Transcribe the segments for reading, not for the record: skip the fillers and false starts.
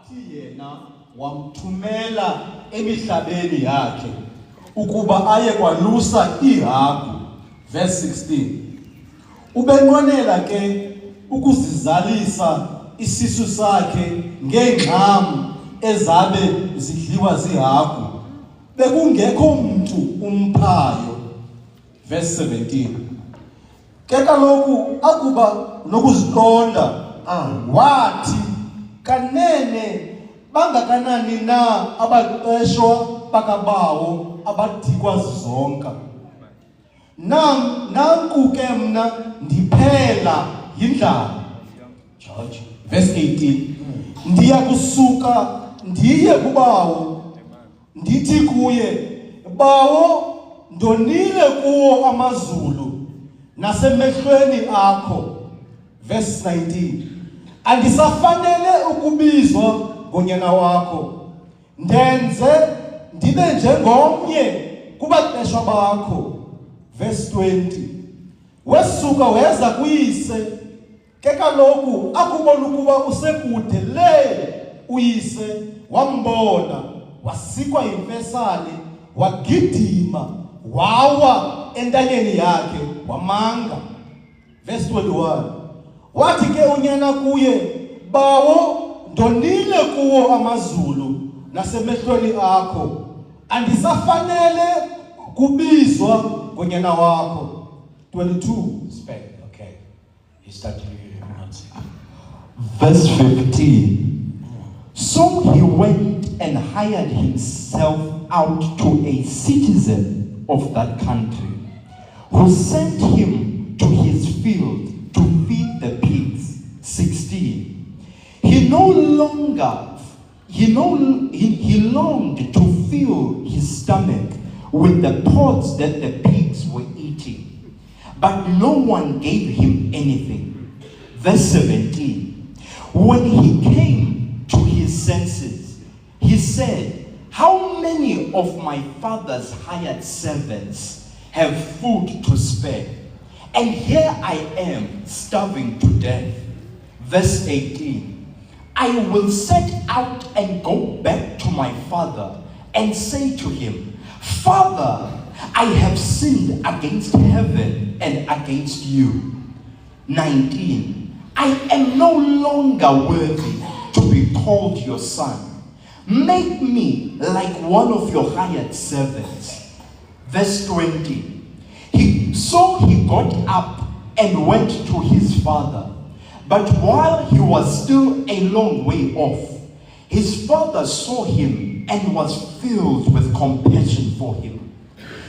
wathi yena wamthumela emihlabeni yakhe ukuba aye kwalusa ihagu. Verse 16. Ubenqwenela ke ukuzizalisa isisu sakhe ngengxamu ezabe zidliwa zihagu, bekungekho mntu umphayo. Verse 17. Ke kaloku akuba nokuziqonda wathi, kanene bangakanani na abaqeshwa bakabawo abadikwa zizonka. Nanku ke mna ndiphela yindlala. George. Verse 18. Ndiya kusuka ndiye kubawo, ndithi kuye, bawo, ndonile kuwo amazulu nasemehlweni akho. Verse 19. Andisafanele ukubizwa ngonyana wakho, ndenze ndibe njengomnye kubaqeshwa bakho. Verse 20. Wesuka weza kuyise, ke kaloku akubona ukuba usekude le uyise, wambona, wasikwa yimfesane, wagidima, wawa entanyeni yakhe, wamanga. Verse 21. Wathi ke unyana kuye, bawo, ndonile kuwo amazulu nasemehlweni akho, andisafanele kubizwa ngonyana wakho. 22. Spec. Okay. He started Verse 15. So he went and hired himself out to a citizen of that country, who sent him to his field to feed the pigs. 16. He longed to fill his stomach with the pods that the pigs were eating, but no one gave him anything. Verse 17. When he came to his senses, he said, how many of my father's hired servants have food to spare? And here I am starving to death. Verse 18. I will set out and go back to my father and say to him, Father, I have sinned against heaven and against you. 19. I am no longer worthy to be called your son. Make me like one of your hired servants. Verse 20. So he got up and went to his father. But while he was still a long way off, his father saw him and was filled with compassion for him.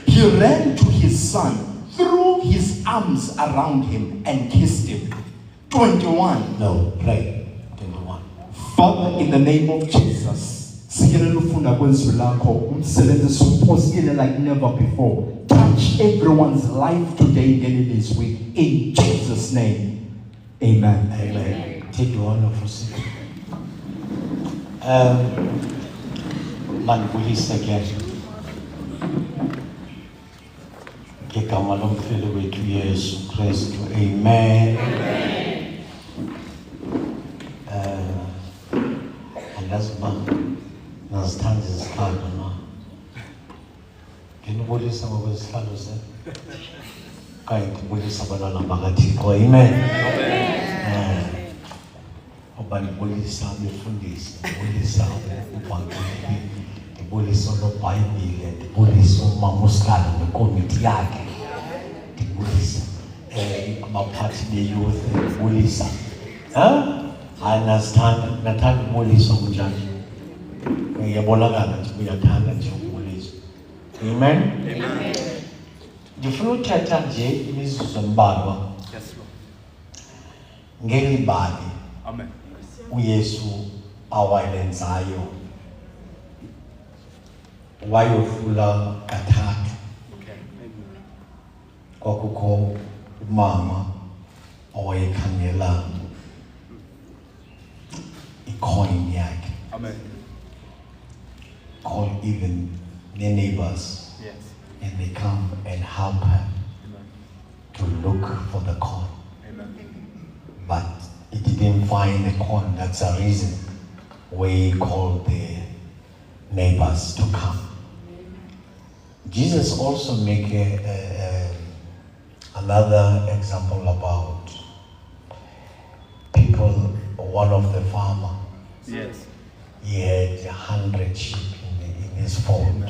He ran to his son, threw his arms around him, and kissed him. 21. No, right. 21. Father, in the name of Jesus, like never before. Touch everyone's life today and this week. In Jesus' name. Amen. Amen. Take the honor for singing. Manibulisa ke ngegama lomfelo wethu Yesu Kristu. Amen. Angazi uba nazithanda izihlalo na. Nginibulisa ngokwesihlalo se. Kanye ngibulisa abantwana bakaThixo. Amen. Nibulisa befundisi, nibulisa ubhangeli, nibulisa noBhayibhile, nibulisa umama uSikhala nekomiti yakhe, nibulisa abaphathi be-youth, nibulisa. Nathanda ukubulisa kunjani. Ngiyabonakala nje uyathanda nje ukubulisa. Amen. Ngifuna ukuthatha nje imizuzu embalwa. Yes, Lord. Ngelibali. Amen. uYesu awayenzayo wayofula kathathu. Kwakukho umama owayekhangela icoin yakhe. Amen. Call even the neighbors. Yes. And they come and help her. Amen. To look for the coin. Amen. But he didn't find the coin. That's the reason where he called the neighbors to come. Jesus also make another example about people. One of the farmer, Yes. he had 100 sheep in his fold,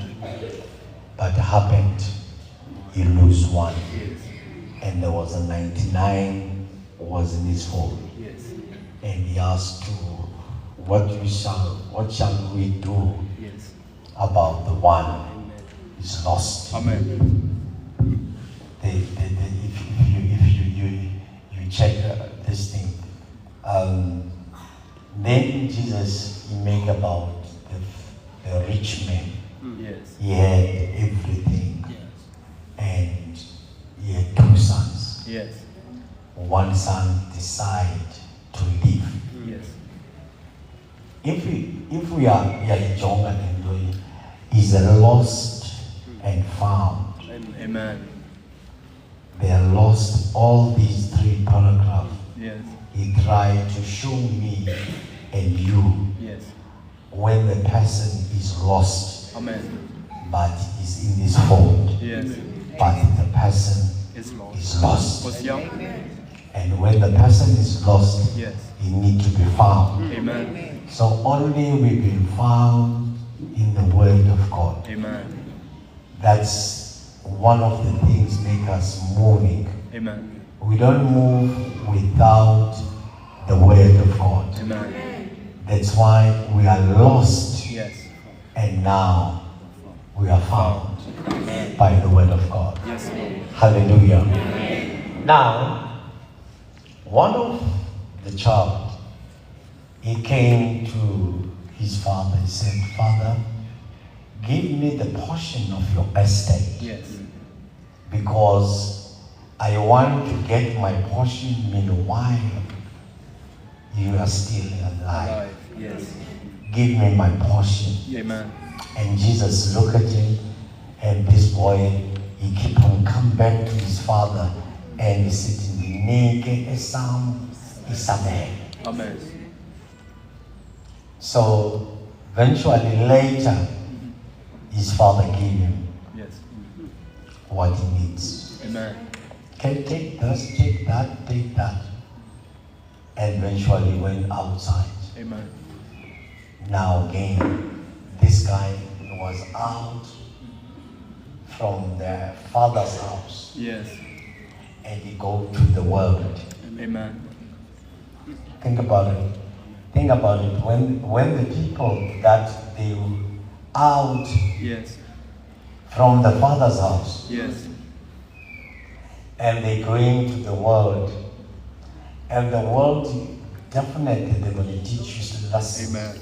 but happened he lose one, Yes. and there was a 99 was in his fold, Yes. and he asked to, what shall we do Yes. about the one Amen. is lost? Amen. If you check this thing, then Jesus, he make about the rich man. Yes. He had everything, Yes. and he had 2 sons. Yes. One son decided to leave. Yes. If we are young and doing, is lost and found. Amen. They are lost. All these 3 paragraphs. Yes. He tried to show me and you Yes. when the person is lost, Amen. but is in his fold, Yes. but the person It's lost. is lost. Was young. And when the person is lost, Yes. he need to be found. Amen. So only we've been found in the Word of God. Amen. That's one of the things make us moving. Amen. We don't move without the Word of God. Amen. That's why we are lost, Yes. and now we are found Amen. by the Word of God. Yes, Lord. Hallelujah. Now, one of the child, he came to his father. He said, Father, give me the portion of your estate, Yes. because I want to get my portion meanwhile you are still alive. Alive. Yes. Give me my portion. Amen. And Jesus looked at him, and this boy, he keep on come back to his father, and he said, "Neke esam isabe." Amen. So eventually later, his father gave him Yes. what he needs. Amen. Okay, take this, take that, take that. And eventually went outside. Amen. Now again, this guy was out from their father's house, Yes. and he go to the world. Amen. Think about it. Think about it. When the people that they out Yes. from the father's house Yes. and they going to the world, and the world definitely they're going to teach you the lesson. Amen.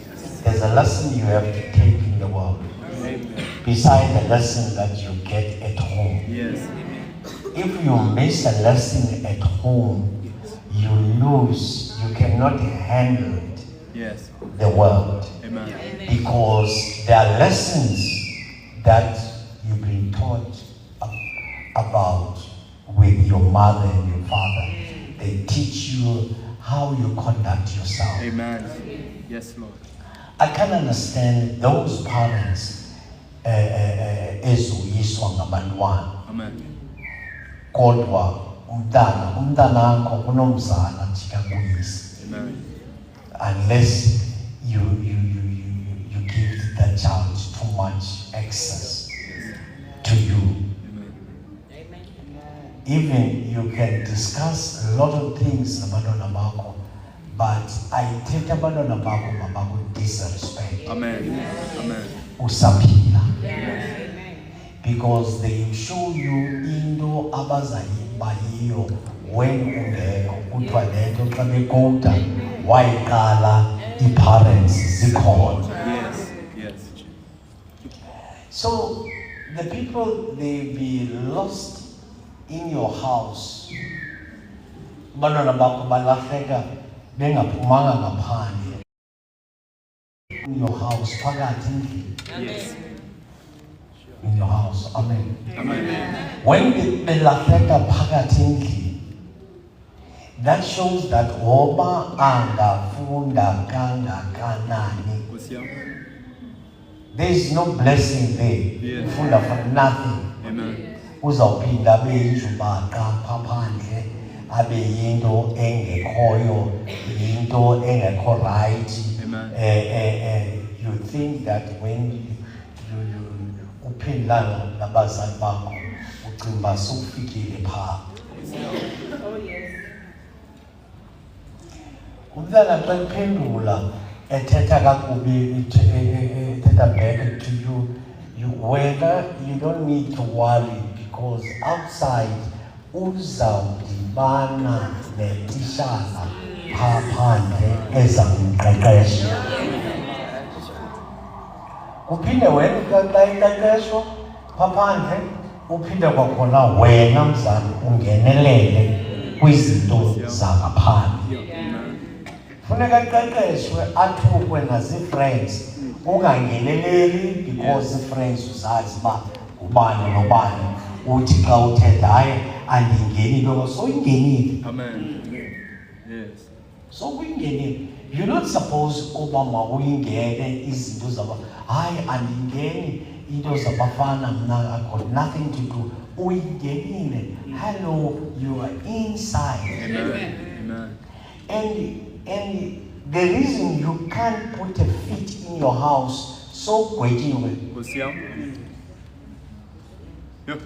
There's a lesson you have to take in the world, Amen. beside the lesson that you get at home. Yes. If you miss a lesson at home, you lose. You cannot handle Yes. the world, Amen. because there are lessons that you've been taught about with your mother and your father. They teach you how you conduct yourself. Amen. Yes, Lord. I can understand those parents ezoyiswa ngabantwana, Amen. kodwa umntanakho unomzala jika kuyise, Amen. unless you give that child too much access to you. Amen. Even you can discuss a lot of things nabantwana bakho, but ayithetha abantwana bakho mabakho disrespect Amen. Amen. usaphila, Yes. because they show you into abazayiba yiyo when ungekho. Kuthiwa lento xa bekota wayiqala i-parents zikhona. Yes. Yes. So the people, they be lost in your house. Abantwana bakho balahleka bengaphumanga ngaphandle. In your house, phakathi endlini. Yes. In your house. Amen. Amen. When belahleka phakathi endlini, That shows that oba angafunda kangakanani, Nkosi yami. there is no blessing there. Yeah. Ufunda for nothing. Amen. Uzawuphinda abe yinjubaqa phaphandle, abe yinto engekhoyo, yinto engekho right. Amen. You think that when you uphindana nabazali bakho ucinga uba sowufikile phaa. Umntana xa ephendula ethetha kakubi, ethetha back to you, whether you don't need to worry, because outside uzawudibana netishala phaa phandle ezamqeqesha. Uphinde wena xa iqeqeshwa phaa phandle, uphinde kwakhona wena mzali ungenelele kwizinto zangaphandle. Funeka iqeqeshwe, athukwe nazii-friends, ungangeneleli because ii-friends uzazi uba ubani nobani, uthi xa uthetha hayi andingeni into, so ingenile. Amen. Yes. So kuyingenile. You're not supposed uba mawuyingene izinto zaba hayi andingeni into zabafana mna, I've got nothing to do. Uyingenile. Hello, you are inside. Amen. Amen. And the reason you can't put a feet in your house so gwetyiwe, Nkosi yami. Yho.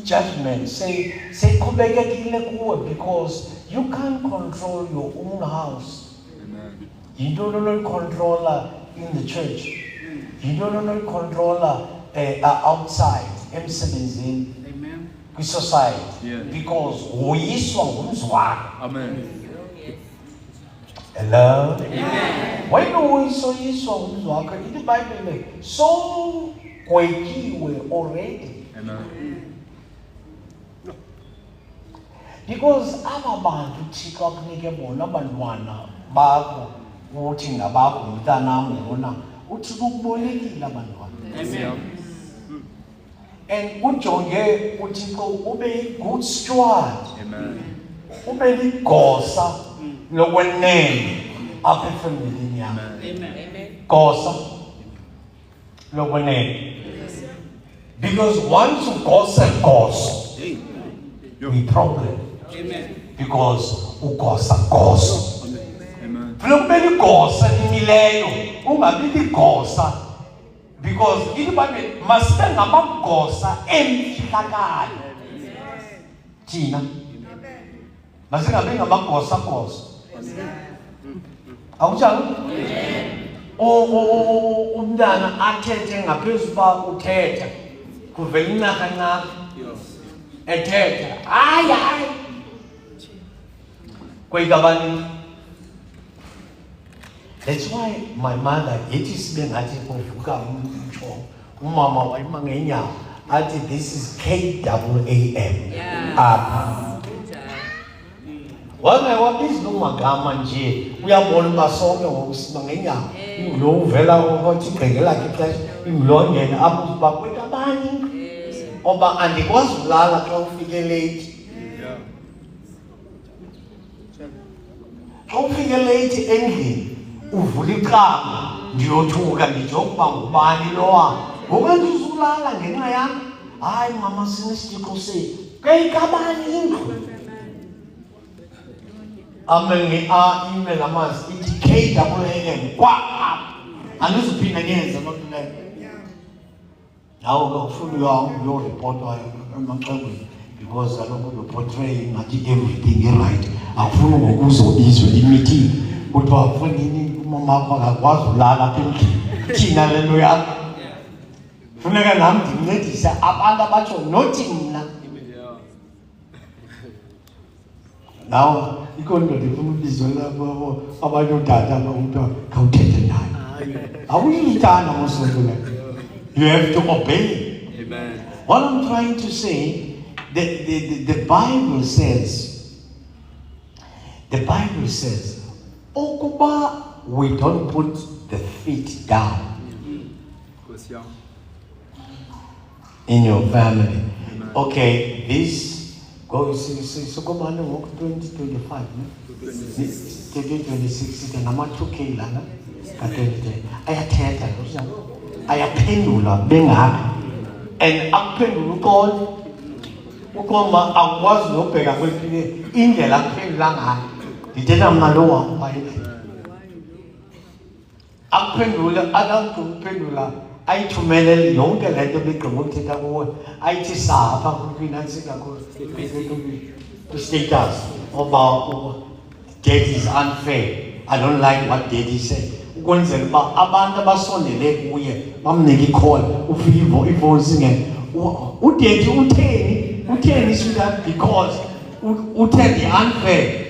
judgment say qhubekekile kuwe, because you can't control your own house. Amen. You don't control in the church. You don't control outside emsebenzini, society. Yeah. Because woyiswa ngumzi wakho. Amen. Hello? Amen. When woyiswa ngumzi wakho, in the Bible so gwetyiwe already. Amen. Because aba bantu Thixo akunike bona abantwana bakho, uthi ngabakho umntanam lona, uthi ukubolekile abantwana. Nkosi yami. And ujonge uThixo ube good steward, Amen. ube ligosa lokwenene apha efamilini yakho. Amen. Gosa lokwenene. Because once ugosa gosa, we problem. Because ugosa gosa. Amen. Funeka ube ligosa limileyo, ungabi ligosa. Because in the Bible, masibe ngamagosa emfihlakalo. Thina masingabi ngamagosa gosa. Awunjalo? Umntana athethe ngaphezulu uba uthetha, kuvela inaka ethetha hayi kweyikabani. That's why my mother, yethi sibe ngathi kuvuka umtsho, umama wayima ngenyawo athi this is KAAM. Apha wanga wabiza nomagama nje, uyabona uba sonke ngokusiba ngenyawo, lo uvela wathi igqeke lakhe ixesha, ingilongene apho uba kwekabani, oba andikwazi ulala xa ufike late. Xa ufike late endlini uvula iqama, ndiyothuka ndijonge ukuba ngubani lowa, ngokanti uzulala ngenxa yam. Hayi mama, sinesitixo sethu, kayikabani indlu. Email amazi ithi KAAM kwa andizuphinda nyenze loo nto leyo. Nawe ke ufuna uyoripotwa emaxhegweni, because kaloku uyoportray ngathi everything right. Akufuni ngokuzobizwa imeeting kuthiwa kufunini umama wakho akakwazi ulala apha endlini, thina le nto yakho. Funeka nam ndimncedise abantu abatsho nothi mna. Now, ikho ndoda ifuna ubizwa lapho abantu otata umntu khawuthethe naye. Awuyithanda ngosonto leyo. You have to obey. Amen. What I'm trying to say, the Bible says, ukuba we don't put the feet down Nkosi yami. in your family. Okay, this Go sikubane ngoku 2025 ne? 2026 nama 2K lana ka-2010 ayathetha ayaphendula bengaka and akuphendula uqomba akwazi nobheka kwelinye indlela akuphendula ngayo ndithetha mna lo wambaye akuphendula akuphendula ayithumele yonke le nto begqima ukuthetha kuwe ayithi sapha kwinansi kakhulu status about daddy is unfair. I don't like what daddy said. Ukwenzela uba abantu abasondele kuye bamnike i-call ufike ivoice ngene udaddy utheni sweetheart because utheni unfair.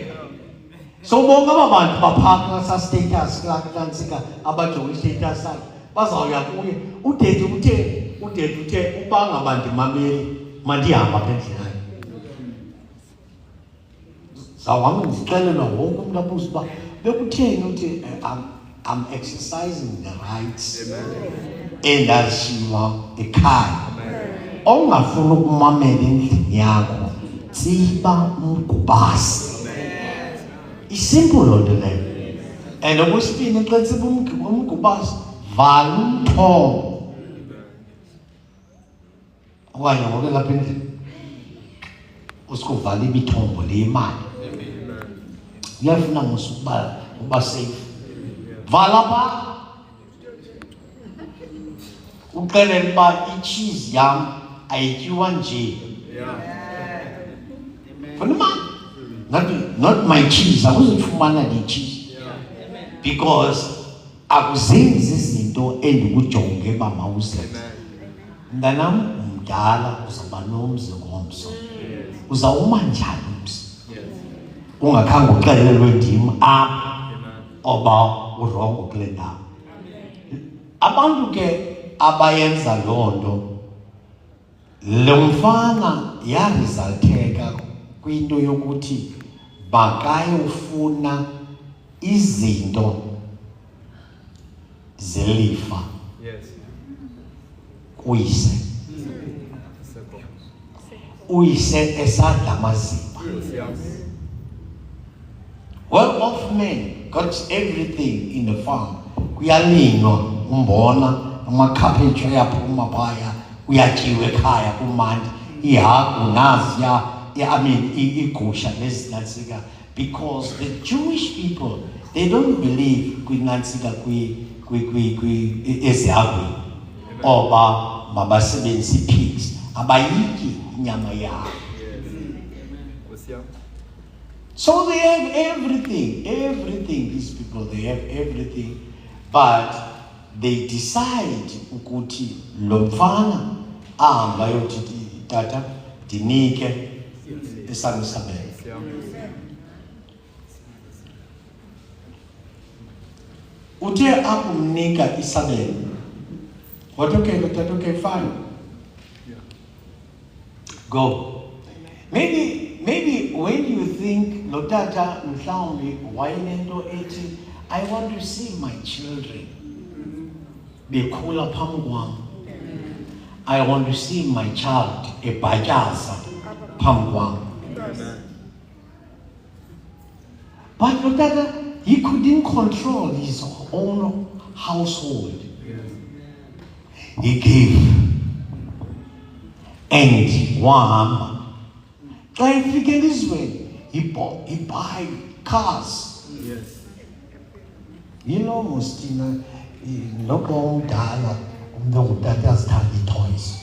So bonke aba bantu baphaka sa status kaNtsika abajonga i-status sakhe bazawuya kuye udaddy uthe ubanga abantu mameli mandihamba apha endleleni. Zawami ndixelelwa wonke umuntu abuza uba bekutheni uthi I'm exercising the rights endashiwa ekhaya. Ongafuna ukumamela endlini yakho tsiba umgubasi. Isimple loo nto leyo. And okwesibini xa tsiba umgubasi vala umthombo. Okanye ngoke lapha endlini usikuvala imithombo le imali. Uyafuna ngosukuba uba safe. Vala pha. Uxelele uba icheese yam ayityiwa nje. Funa imali. Not my cheese. Akuzufumana le cheese. Because akuzenzi izinto endikujonge uba mawuzenze. Mntanam umdala uzawuba nomzi ngomso. Uzawuma njani umzi? Ungakhange uxelelwe ndim apha oba urongo kule ndawo. Abantu ke abayenza loo nto lo mfana yarizaltheka kwinto yokuthi bakayofuna izinto zelifa kuyise. Uyise esadla amazimba. Well-off men got everything in the farm. Kuyalinywa umbona, amakhaphetshu ayaphuma phaya, uyatyiwa ekhaya kumandi, ihagu naziya, igusha nezinantsika. Because the Jewish people, they don't believe kwinantsika ezihagwini oba mabasebenzise pigs. Abayityi inyama yabo. So they have everything, these people, they have everything, but they decide ukuthi lo mfana ahamba yothi tata dinike esami sabelo. Uthe akumnika isabelo. What okay, fine. Go. Maybe when you think no tata mhlawumbi wayinento ethi I want to see my children bekhula phambi kwam. I want to see my child ebhatyaza phambi kwam. But no tata, he couldn't control his own household. He gave and wahamba. Xa efike elizweni, he buy cars. Yes. You know, Mustina, noko umdala, umuntu ongutata azithanda ii-toys.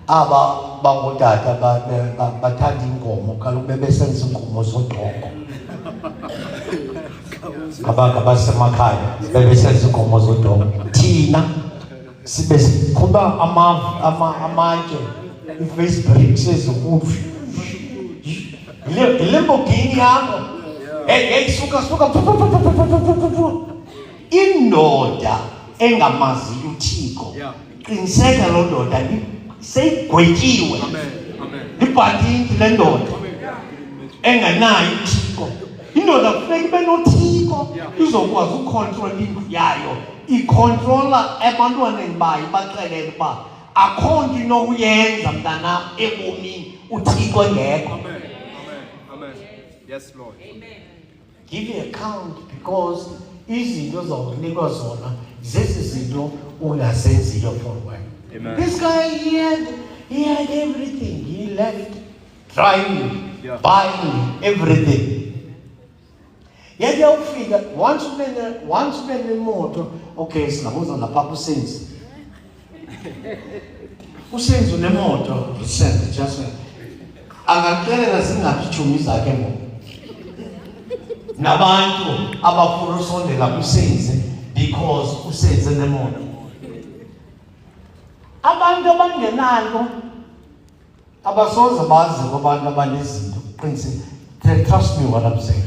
Aba bangutata bathanda iinkomo, kaloku bebesenza iinkomo zodongo. Abasemakhaya bebesenza iinkomo zodongo. Thina sibe sikhupha amatye i-Facebook sezikufi. Lemborghini yakho. Hey, suka. Indoda engamaziyo uThixo. Qiniseka lo ndoda seyigwetyiwe. Libhatini le ndoda. Enganayo uThixo. Indoda kufuneka ibe noThixo izokwazi ukontrola indlu yayo. Icontrola abantwaneni bayo baxelele uba akho nto inokuyenza mntanam ebomini uThixo engekho. Amen. Amen. Amen. Yes, Lord. Amen. Give you account because izinto zokunikwa zona zezi zinto ungasenziyo forward. Amen. This guy he had everything. He left trying, Yeah. buying everything. Yet you figure once when imoto, okay, sinabuza lapha kusenzi. Usenzi unemoto, usenzi just angakulela zingaphichumi zakhe ngoba nabantu abafuna usondela kusenzi because usenze nemoto. Abantu abangenalo abasoze bazi ngobantu abanezinto qinisile. Trust me what I'm saying.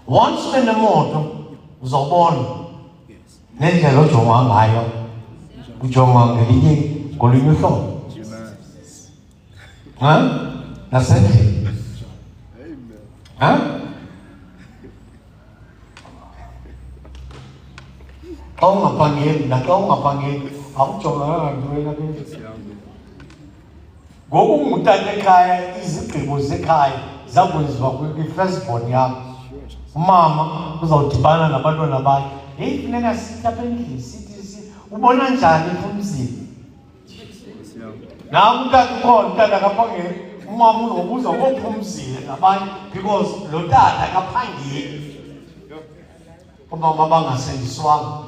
Once unemoto uzobona nendlela ojonga ngayo ujonga ngolunye uhlobo. Nasendlini. Xa ungaphangeli naxa ungaphangeli awujonganga ntweni lapha endlini. Ngoku ungutata ekhaya izigqibo zekhaya zakwenziwa kwi-firstborn yakho. Umama uzawudibana nabantwana bakhe. Hey, funeka sithi apha endlini sithi ubona njani emzini? Naku utata ukhona, utata akaphangeli. Umama uzobuza ngophumzile nabanye because lo tata akaphangeli. Omama bangasindiswanga.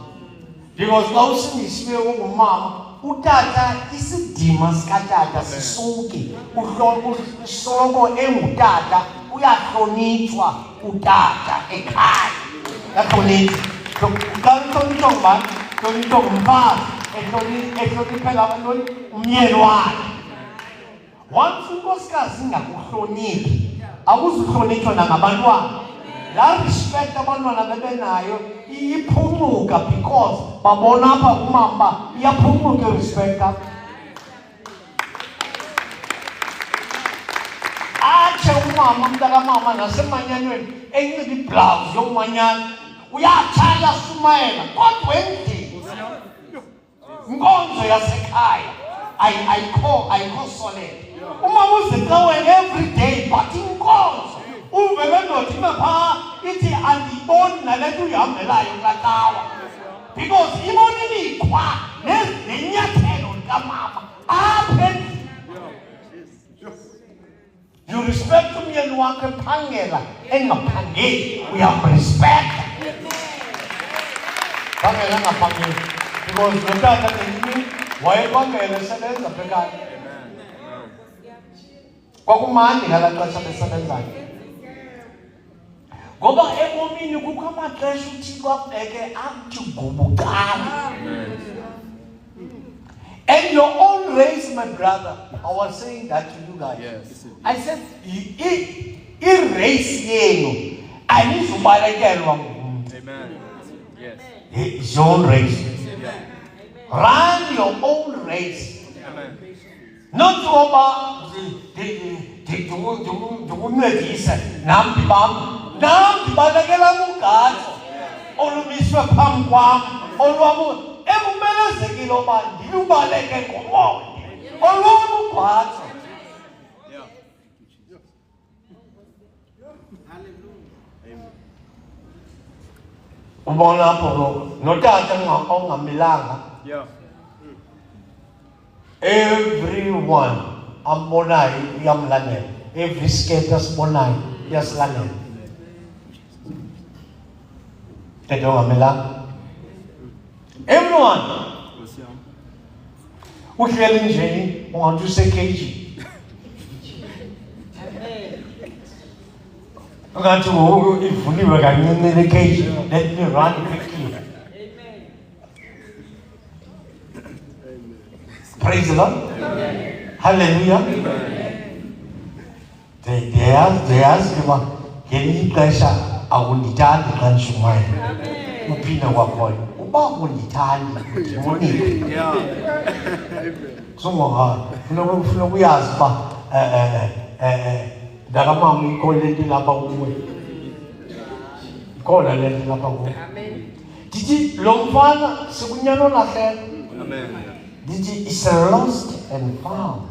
Because xa usindisiwe ungumama, utata isidima sikatata sisuke. Usoloko engutata, uyahlonitshwa utata ekhaya. Uyahlonitshwa. Xa uhlonitshwa ngubani? Uhlonitshwa ngumfazi. Ehloniphela abantwana umyeni wakhe. Once unkosikazi ingakuhloniphi, akuzuhlonitshwa nangabantwana. La respect abantwana bebenayo iphumuka because babona apha kumama iyaphumuka irespect apha. Atshe umama umntakamama nasemanyanyweni enxiba iblouse yokumanyana uyatshaya sumayela kodwa endlini inkonzo yasekhaya ayikho solid. Umama uzicawe every day but inkonzo uvele ndoda ime phaa ithi andiyiboni nale nto uyihambelayo kulaa cawa because ibona imikhwa nenyathelo likamama apha endlini. You respect umyeni wakho ephangela engaphangeli uyamrespekta. Phangela engaphangeli because notata ngenini wayephangela esebenza apha ekhaya. Kwakumandi ngalaa xesha besebenzayo. Ngoba ebomini kukho amaxesha uThixo akubeke athi gubucala. And your own race, my brother, I was saying that to you guys. Yes. I said, i-race yenu ayizubalekelwa. Amen. Yes. It's your own race. Run your own race. Amen. Not ngoba ndikuncedise nam ndibalekela umgaqo olumiswe phambi kwam olwam ekumelezekile uba ndilubaleke ngomonde olwam ugqatso. Ubona apho notata ongamilanga. Yeah. Everyone ambonayo uyamlandela. Every skate asibonayo uyasilandela. Tata ongamilanga. Everyone. Uhleli nje ungathi usekheji. Ungathi ivuliwe kancinci le cage. Let me run quickly. Praise the Lord. Amen. Hallelujah. Ndiyazi uba ngelinye ixesha akundithandi xa ndishumayela. Uphinda kwakhona uba undithandi ndimonile. Songoha funeka uyazi uba ndakamama ikhona le nto ilapha kuwe. Ikhona le nto ilapha kuwe. Ndithi lo mfana sikunyana olahleka. Amen. It's a lost and found.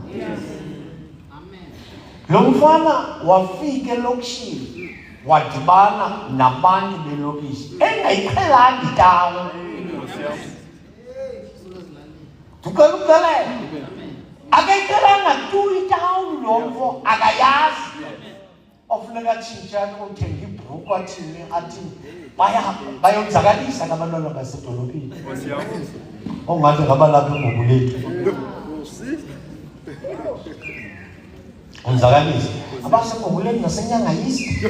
Lo mfana wafika elokishini wadibana nabantu belokishi engayiqhelanga itawo. Tukalukalela akayiqhelanga tu itawo lo mfo akayazi. Ofuneka tshintsha uthenga ibhuku athini bayonzakalisa nabantwana basedolophini. Ongathi ngabalapha ngokulethu. Onzakalisa abasengokulethu nasenyanga yisi.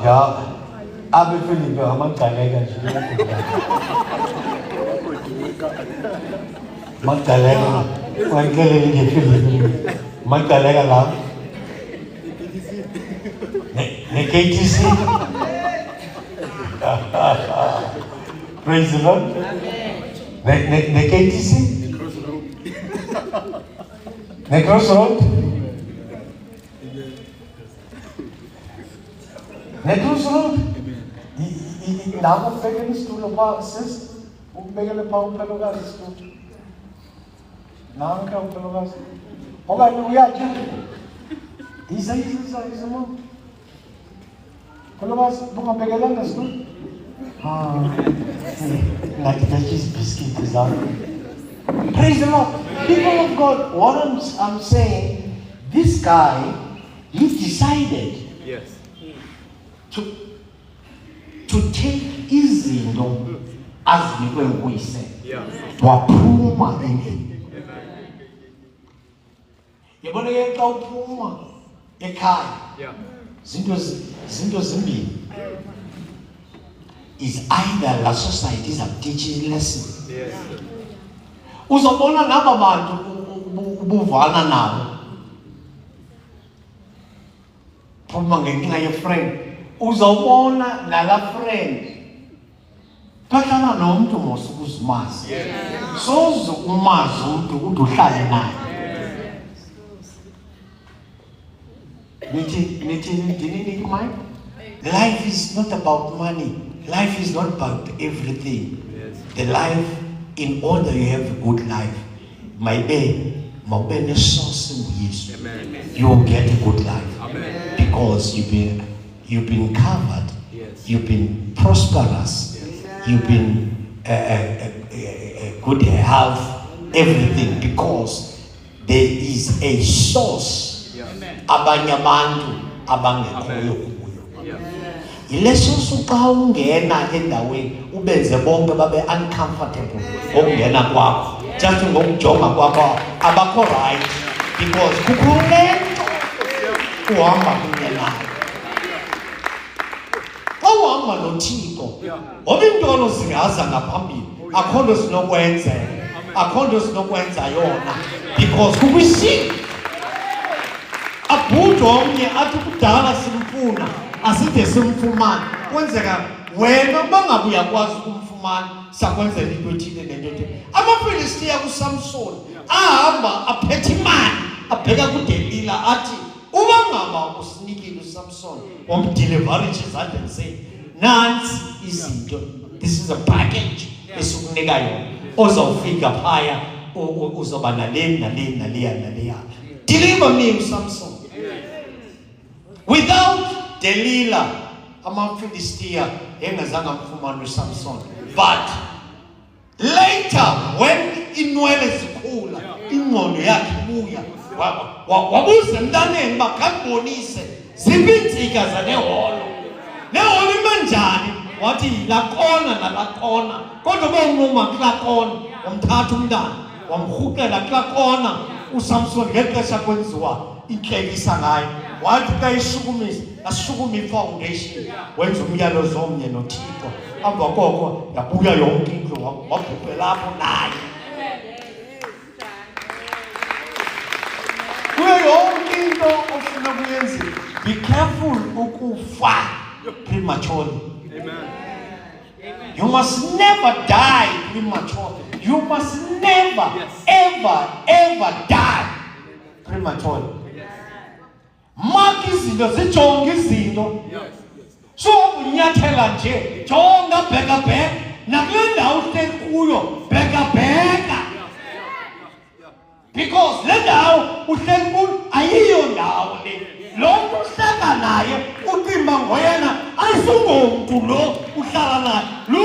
Ya abeFilipi amagcaleka nje. Magdalena, Magdalena ngeFilipi. Magdalena la. Ne KTC. Praise the Lord. Ne KTC. Ne Crossroad. Ne Crossroad. Nako pega no estudo pa sis. Pega le pau pelo lugar estudo. Não, que é o pelo lugar. Olha, eu ia aqui. Isso, mano. Pelo lugar, vamos pegar lá no estudo. Like that is biscuit, out. Praise the Lord. People of God, what I'm saying, this guy, he decided to take izinto azinikwe nguyise waphuma endlini. Yabona ke xa uphuma ekhaya zinto zimbili. Is either la society is a teaching lesson. Uzobona naba bantu ubuvana nabo. Phuma ngenxa ye-friend. Uzobona nala friend. Kahlala nomuntu mosukuzimazi. Soze umazi umuntu uduhlale naye. Nithi mind? Life is not about money. Life is not about everything. The life, in order you have a good life, mawube nesource nguYesu. You will get a good life. Because you've been covered. You've been prosperous. You've been good health, everything, because there is a source. Abanye abantu abangekhoyo kuyo. Ileso suka ungena endaweni ubenze bonke babe uncomfortable ngokungena kwakho. Just ngokujonga kwakho abakho right, because kukhulento uhamba kunye naye. Awuhamba noThixo ngoba intolo zingaza ngaphambili, akho nto sinokwenza yona, because kukwishini abhudo omnye athi kudala simfuna aside simfumane. Kwenzeka wena bangabe uyakwazi ukumfumana sakwenzela into ethile nento ethile. AmaFilistiya kuSamson ahamba aphethe imali abheka kuDelila athi uba ngaba usinikile uSamson wamdeliver ezandleni zenu, nansi izinto, this is a package esikunika yona, ozawufika phaya uzoba naleya. Deliver me uSamson. Without Delilah, amaFilistiya engazange amfumane uSamson. But later, when inwele zikhula, ingqondo yakhe ibuya, wabuza emntaneni bakambonise zibintsika zaneholo. Neholo imanjani? Wathi lakona nalakona. Kodwa bawunquma kulakona, wamthatha umntana, wamrhuqela kulakona. uSamson ngexesha kwenziwa inhlekisa ngayo. Wathi xa ishukumisa, asukuma ifoundation, wenza umyalo zomnye noThixo. Emva koko yabuya yonke indlu, wabhubhe lapho naye. Kuyo yonke into ofuna kuyenza, be careful ukufa prematurely. You must never die prematurely. You must never, ever die prematurely. Mark izinto, zijonge izinto. So unyathela nje, jonga bheka nakule ndawo uhleli kuyo, bheka. Because le ndawo uhleli kuyo ayiyo ndawo le. Lo muntu uhlala naye ucimba ngoyena ayisungomntu lo uhlala naye. Lo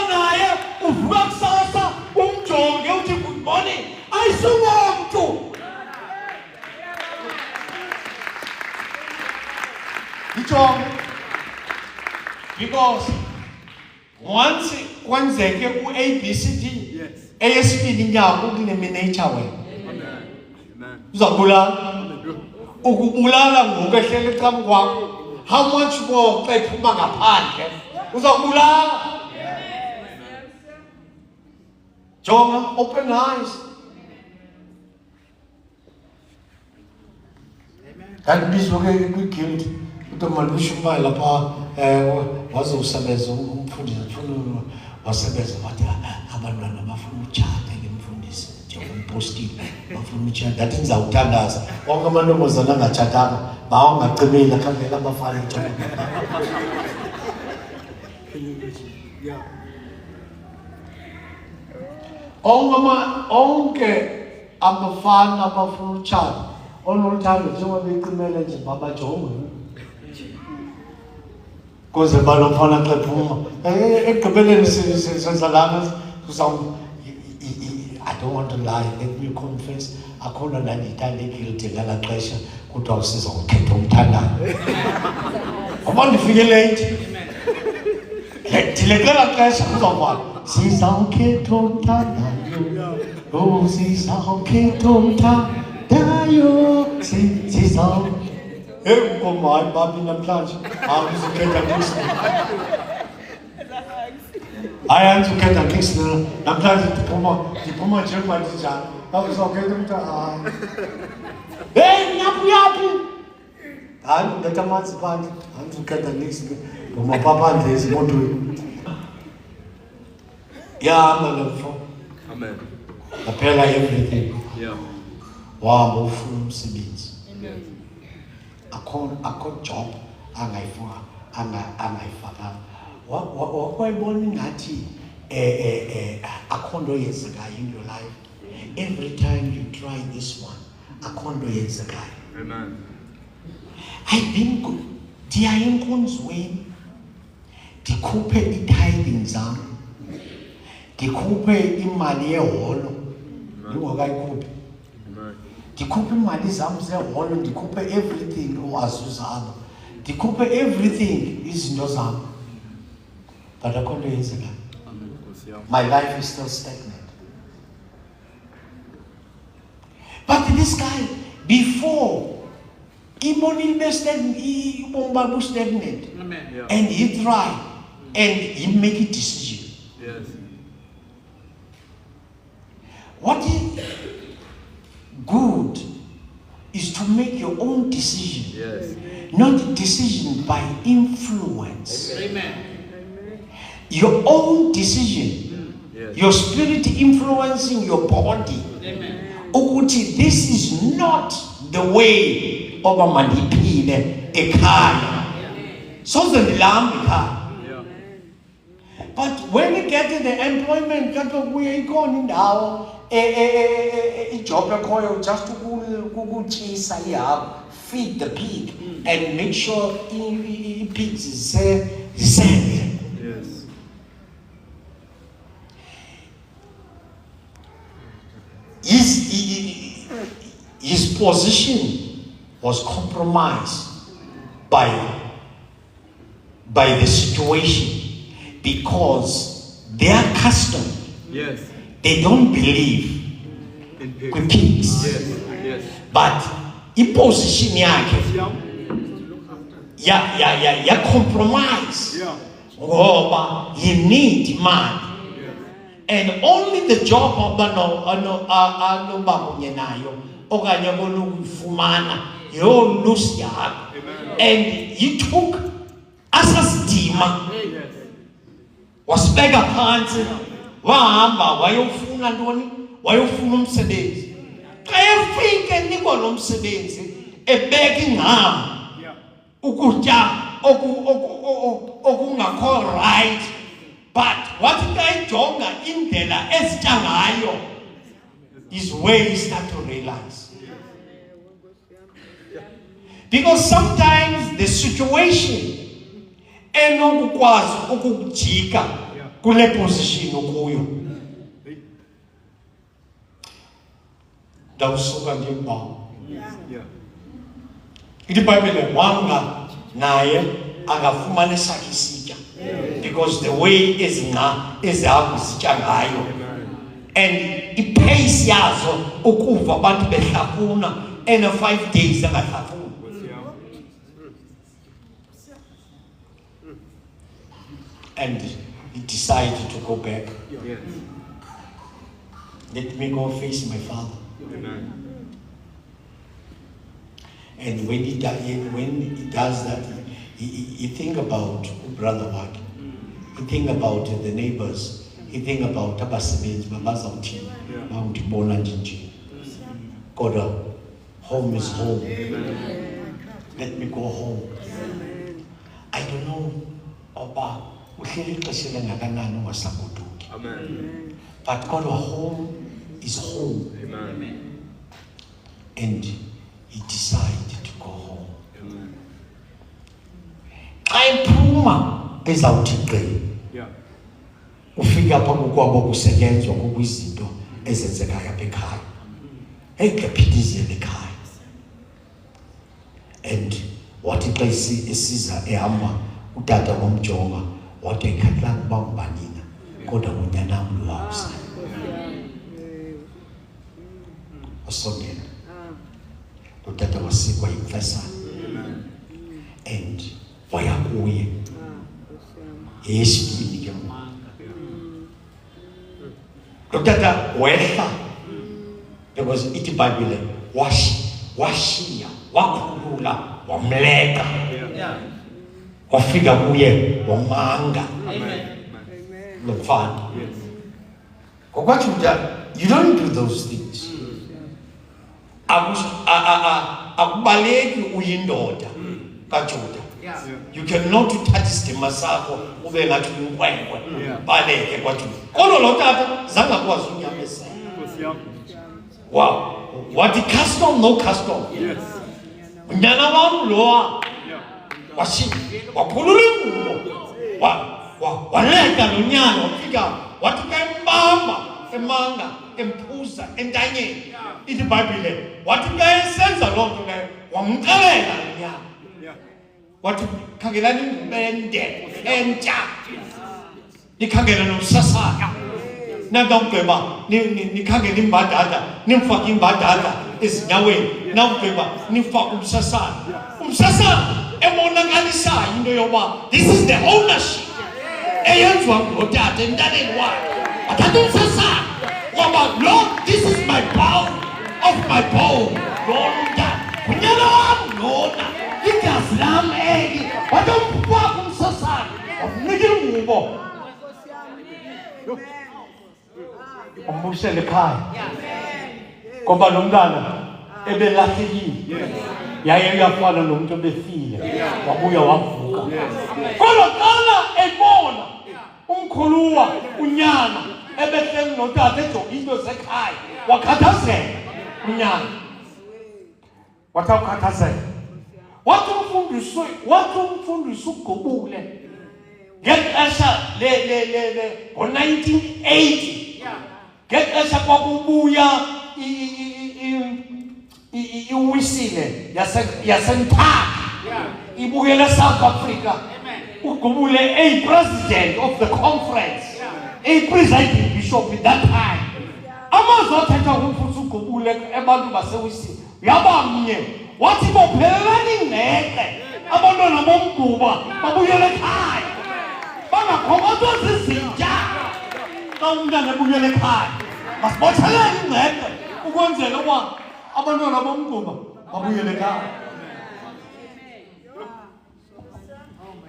naye uvuka kusasa umjonge uthi good morning ayisungomntu. Because once kwenzeke ku-ABCD eyesibili inyaka ukuneminature wena uzabulala ukubulala ngoku ehlele ecam kwakho how much more xa iphuma ngaphandle uzabulala. Jonga, open eyes. Kanti bizwa ke kwi-guild ukuthi malibusha imali lapha wazowusebenza umfundisi ufuna wasebenza wathi abantwana bafuna utshata ke mfundisi njengompostile bafuna utshata ndathi ndizawuthandaza wonke amantombazana angatshatanga bawangacimeli akhangela abafana njengo onke abafana abafuna utshata onoluthando njengoba becimele nje babajonge kuze balomfana xa phuma ekugqibeleni senzalana I don't want to lie, let me confess, akhona ndandiyithanda i-guilty ngalaa xesha kuthiwa sizawukhetha umthandayo ngoba ndifike late ndilekela xesha kuzawuvala sizawukhetha umthandayo sizawukhetha umthandayo sizaw Nkomo hayi babi namhlanje angizukhetha Kingston hayi angizukhetha Kingston namhlanje ndiphuma njengoba ndinjani awuzawukhetha umntu hayi yaphi hayi ndetha amanzi phandle angizukhetha Kingston ngoma paphandle ezimotweni yahamba nomfo Amen. Aphela everything wahamba ufuna umsebenzi akho job angayifakanga wakwayibona ingathi akho nto yenzekayo in your life. Every time you try this one akho nto yenzekayo. Amen. Ndiya enkonzweni ndikhuphe i-tithing zam ndikhuphe imali yeholo ndingakayikhuphi ndikhuphe imali zam zeholo ndikhuphe everything owazuzana ndikhuphe everything izinto zam but akho nto yenzekayo. My life is still stagnant. But this guy before ubomi bakhe stagnant and he tried and he make a decision. Yes. What is good is to make your own decision. Yes. Not decision by influence. Amen. Your own decision. Yes. Your spirit influencing your body. Amen. Ukuthi this is not the way oba mandiphile ekhaya. Soze ndilambe ekhaya. But when you get to the employment, ikhona indawo ijob ekhoyo just ukutshisa ihagu, feed the pig and make sure pigs zisendle. Yes. His position was compromised by the situation because their custom, Yes. they don't believe In pigs. with pigs. Yes. Yes. But imposition yakhe ya compromise ngoba you need money. And only the job anobakunye nayo okanye kolukufumana yolusi yakho. And he took asasidima wasibeka phansi wahamba wayofuna ntoni wayofuna umsebenzi. Xa efike nikwa lo msebenzi ebeka ingqamu ukutya okungakho right, but wathi xa ejonga indlela ezitya ngayo is where you start to realize. Because sometimes the situation enokukwazi ukukujika kule position okuyo. Ndawusuka ndimba. iBhayibhile wanga naye akafumana sakhe isitya because the way ezihambo zitya ngayo and ipace yazo ukuva abantu behlafuna and 5 days angahlafuna. And he decided to go back. Let me go face my father. And when he does that, he think about brother wake. He think about the neighbors. He think about abasebenzi babazawuthi bawundibona nje. Kodwa home is home. Let me go home. I don't know oba uhleli ixesha lengakanani ungasagoduki. But kodwa home is home. And he decided to go home. Xa ephuma ezawuthi gqi ufika apha kukwabo kusetyenzwa kukho izinto ezenzekayo apha ekhaya ekephithizela ekhaya. And wathi xa esiza ehamba utata wamjonga wathi ayikhatlanga uba ngubanina kodwa ngunyanam lo wawuzayo. Wasondela utata wasikwa yimfesana and waya kuye yesibini ke utata wehla because iBhayibhile washiya wakhulula wamleka wafika kuye wamanga lo mfana. Ngokwathi you don't do those things. Akubaleki uyindoda kaJuda. You cannot touch isithima sakho ube ngathi uyinkwenkwe baleke kwaJuda. Kodwa lo tata zange akwazi unyamezela. Wow, what the custom no custom. Unyana wam lowa wakhulula ingubo waleka lo nyana wafika wathi kayembamba emanga emphuza entanyeni. iBhayibhile wathi xa esenza loo nto leyo wamxelela lo nyana wathi khangelani ingubende entsha nikhangele nomsasana nakugqiba nikhangele imbadada nimfake imbadada ezinyaweni nakugqiba nifake umsasana ebonakalisayo into yoba this is the ownership eyenziwa ngutata emntaneni wakhe athatha umsasana waba Lord this is my bone of my bone Lord unyana wam lona igazi lam eli watomfaka umsasana wamnika ingubo wambuyisela ekhaya ngoba lo mntana ebelahlekile yaye uyafana nomuntu obefile wabuya wavuka. Kodwa xana ebona umkhuluwa unyana ebehleli notata ejonga into zekhaya wakhathazeka unyana wathi awukhathazeka wathi umfundisi uGobule ngexesha ngo-1980 ngexesha kwakubuya iwisile yaseNtaka ibuyele South Africa. uGobule president of the conference presiding bishop at that time. Amazwi athetha ngumfundisi uGobule abantu basewisile yabamnye wathi bophelelani ingqeqe abantwana bomguba babuyele ekhaya bangakhokothwa zizinja. Xa umntana ebuyele ekhaya masibotshelele ingqeqe ukwenzela uba abantwana bomguba babuyele ekhaya.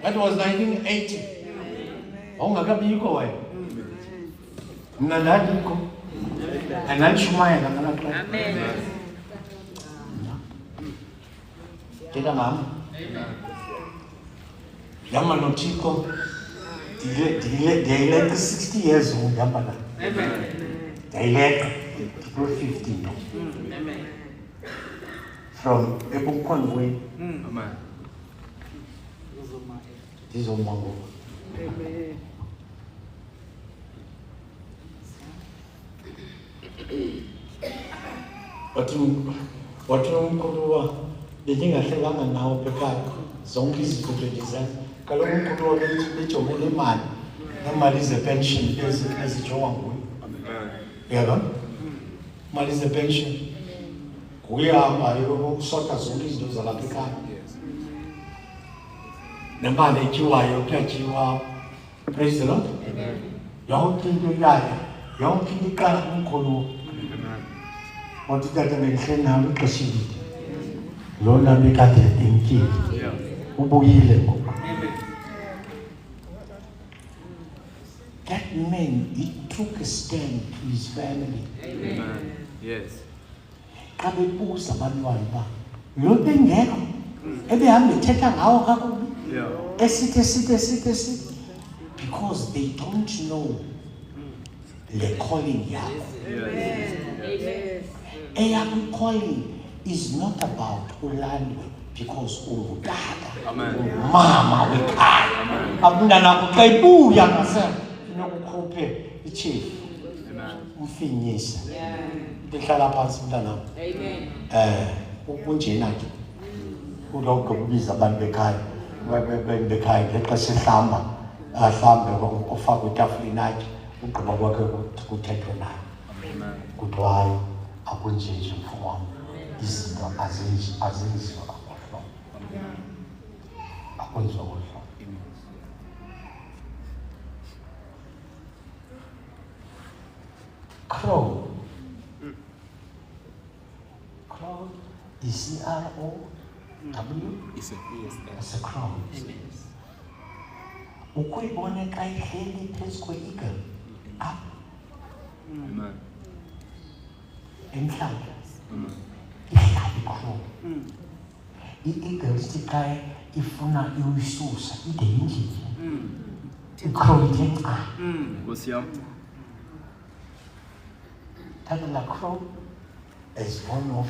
That was 1980. Awungakabikho wena. Mna ndandikho andandishumayela ngalaa xesha. Thetha mama. Yama noThixo ndiyayileka 60 years old yamba la. Ndiyayileka. 50. From Ebukwanwe, Amen. this is Omango. Wathi umkhulu wa bengingahlelanga nawo bekhaya zonke izinto design kaloku umkhulu wa bejongele imali ze-pension ezijongwa nguye. Amen. Yabo imali ze-pension nguye ahambayo usota zonke izinto zalapha ekhaya. Nemali etyiwayo kuyatyiwa. Praise the Lord. Yonke into yayo yonke into iqala kumkhulu. Wathi tata bengihleli nawe ixesha elide lona bekade emkile ubuyile ngoku. That man, he took a stand to his family. Amen. Yes. Xa bebuza abantwana uba lo bengekho ebehamba ethetha ngawo kakubi esithi because they don't know the calling yabo. Eyam calling is not about ulandwe because ungutata mama wekhaya abantwana bakho xa ibuya ngasemva inokukhuphe ichief ufinyisa behlala phansi mntanam. Kunjena ke uloko kubiza abantu bekhaya ngexesha ehlamba ahlambe ofaka itafuleni akhe ugqiba kwakhe kuthethwe naye kuthiwa hayi akunjenje mfo wam izinto azenziwa kakuhlobo akwenziwa kuhlobo. Crow is C-R-O-W. It's a crow. Ukuyibona xa ihleli phezu kwe-eagle up emhlabeni ihlala i-crow. I-eagle sithi xa ifuna uyisusa ide yindlini i-crow ithe nca. Nkosi yam. Tata crow is one of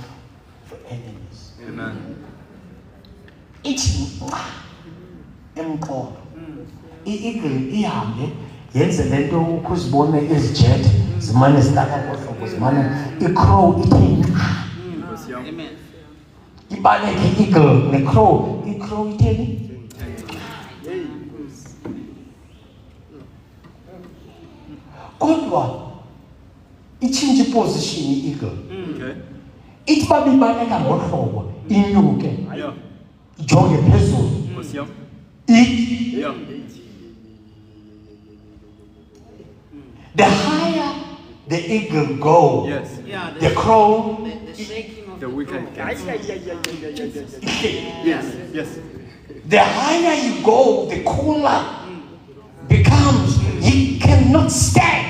the enemies. Amen. Ithi nca emqolo. I-eagle ihambe yenze lento ukuzibone ezijethe zimane zilapha ngohlobo zimane i-crow ithe nca. Nkosi yam. Amen. Ibaleke i-eagle ne-crow. I-crow itheni? Kodwa itshintshe iposition i-eagle. Okay. Ithi babibaleka ngohlobo inyuke Yeah. ijonge phezulu. Nkosi yam. Yeah. The higher the eagle go, Yes. the crow The shaking of The wicked. Yes. Yes. The higher you go, the cooler becomes. He cannot stand.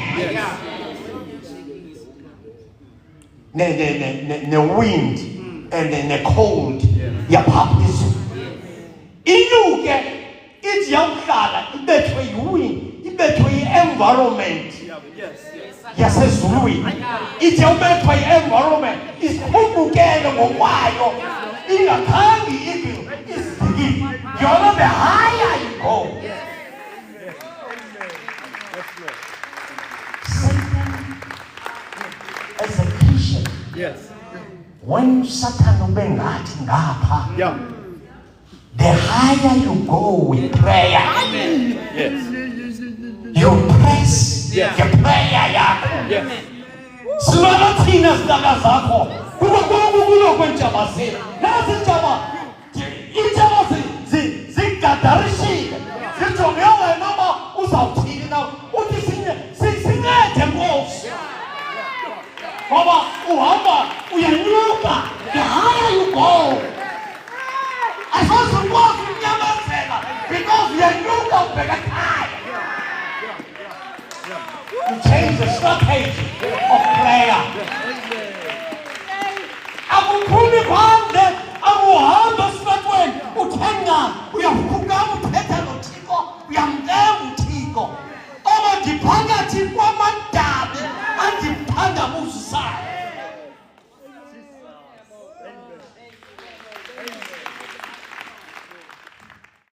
The wind and then the cold. Yaphaphiza. Inyuke ithi yawuhlala ibethwe yiwind, ibethwe yi-environment. Yes. Yasezulwini ithi yawubethwa yi-environment isiphumukele ngokwayo ingakhange i-eagle izidikile. Yona the higher you go. Satan as a Christian, Yes. when Satan ubengathi ngapha, Yeah. the higher you go with prayer, Yes. you press your prayer yakho. Yes. Silwana thina sidaka zakho kuba kulo kwenjaba zethu nazi intaba zigadarishile zijonge wena uba uzawuthini na uthi sincede Nkosi ngoba uhamba uyanyuka. The higher you go asoze ukwazi ukunyamazela because uyanyuka ubheka ekhaya. You change the strategy of prayer. Akuphumi phandle